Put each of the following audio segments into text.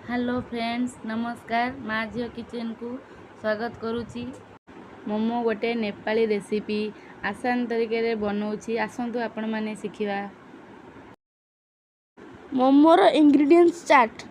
Hello friends नमस्कार माँ झील किचन को स्वागत करुच्ची। मोमो गोटे नेपाली रेसिपी आसान तरीके बनाऊँगी आसतु आपण मैंने शिखा। मोमोर ingredients chart.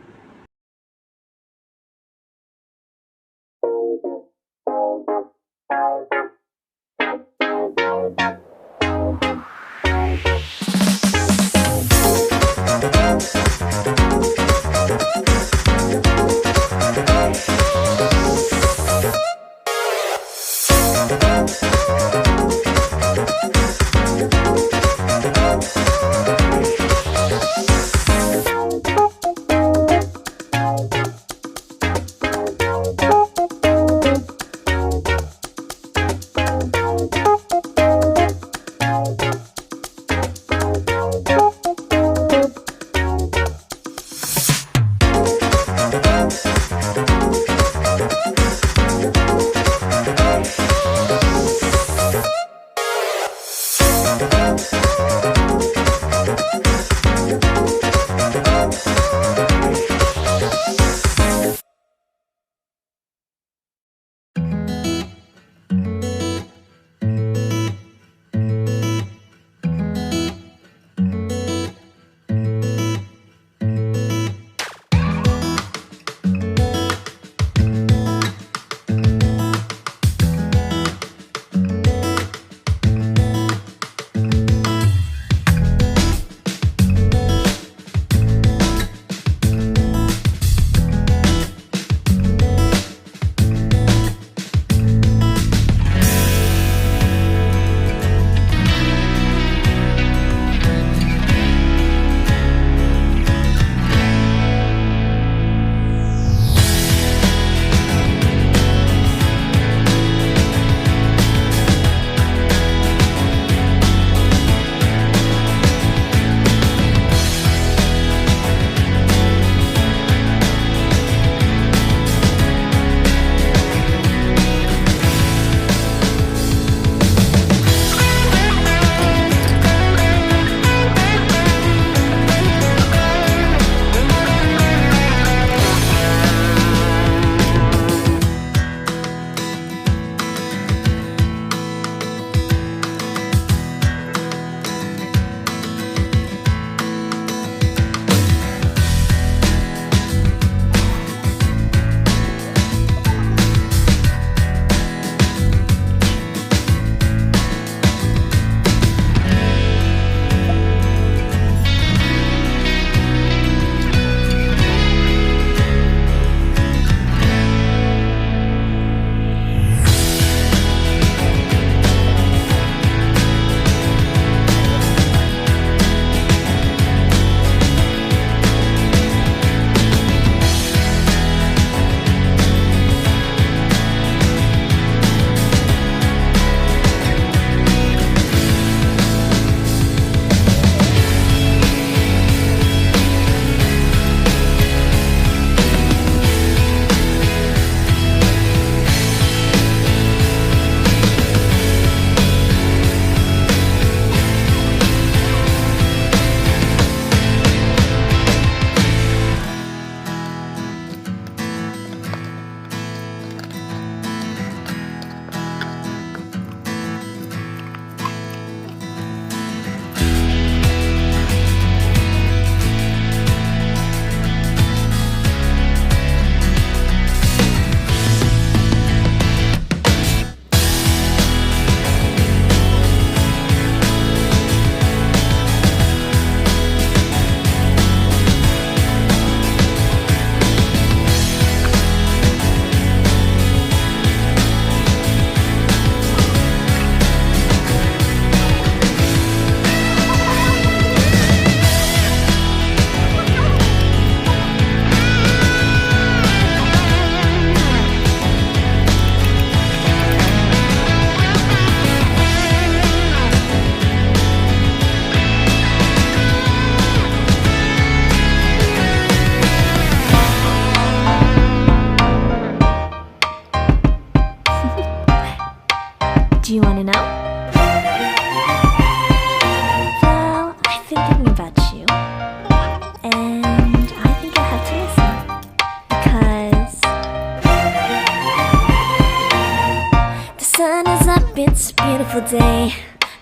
day,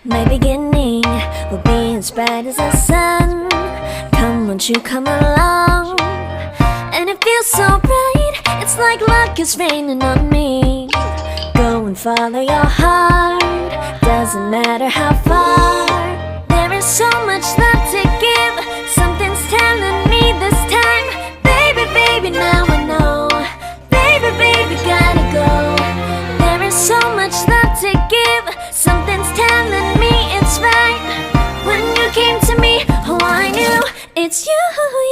my beginning will be as bright as the sun. Come, won't you come along? And it feels so bright, it's like luck is raining on me. Go and follow your heart, doesn't matter how far. There is so much love to give, something's telling me this time. Baby, baby, now I know. Baby, baby, gotta go. There is so much love to give, something's telling me it's right. When you came to me, oh I knew it's you,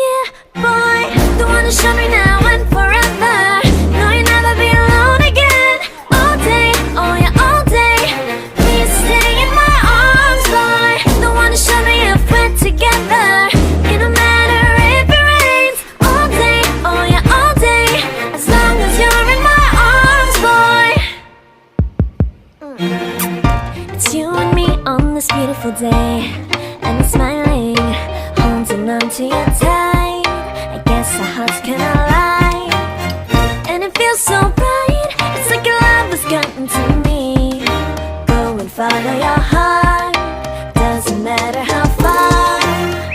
yeah, boy. The one to show me now and forever. No, you'll never be alone again. All day, oh yeah, all day. Please stay in my arms, boy. The one to show me if we're together. It don't matter if it rains. All day, oh yeah, all day. As long as you're in my arms, boy. It's you and me on this beautiful day, and I'm smiling, holding on to you tight. I guess our hearts can align, and it feels so bright. It's like your love has gotten to me. Go and follow your heart, doesn't matter how far.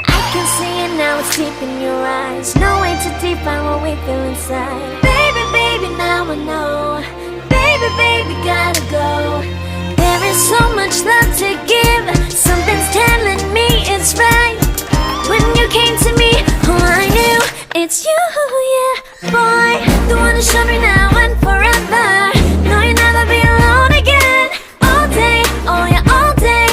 I can see it now, it's deep in your eyes. No way to define what we feel inside. Baby, baby, now I know. Baby, baby, gotta go. There is so much love to give, something's telling me it's right. When you came to me, oh I knew it's you, yeah, boy. The one to show me now and forever. No, you'll never be alone again. All day, oh yeah, all day.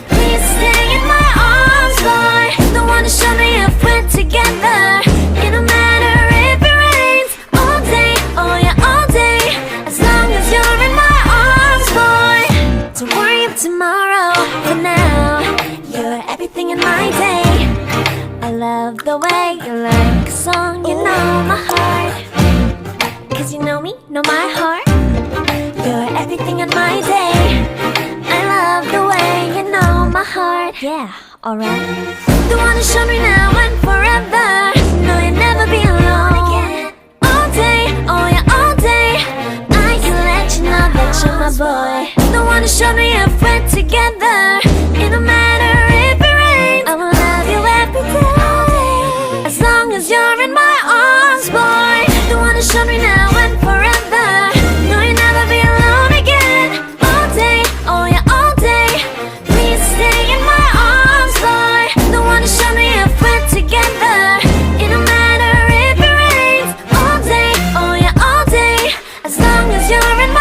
Please stay in my arms, boy. The one to show me if we're together. It don't matter if it rains. All day, oh yeah, all day. As long as you're in my arms, boy. Don't worry of tomorrow, for now you're everything in my day. I love the way you like a song, you know my heart. Cause you know me, know my heart. You're everything in my day. I love the way you know my heart. Yeah, alright. The one to show me now and forever. No, you'll never be alone again. All day, oh yeah, all day. I can let you know that you're my boy. The one to show me if we're together. It don't matter if it rains. I will love you every day. As long as you're in my arms, boy. The one to show me now and forever. No, you'll never be alone again. All day, oh yeah, all day. Please stay in my arms, boy. The one to show me if we're together. It don't matter if it rains. All day, oh yeah, all day. As long as you're in my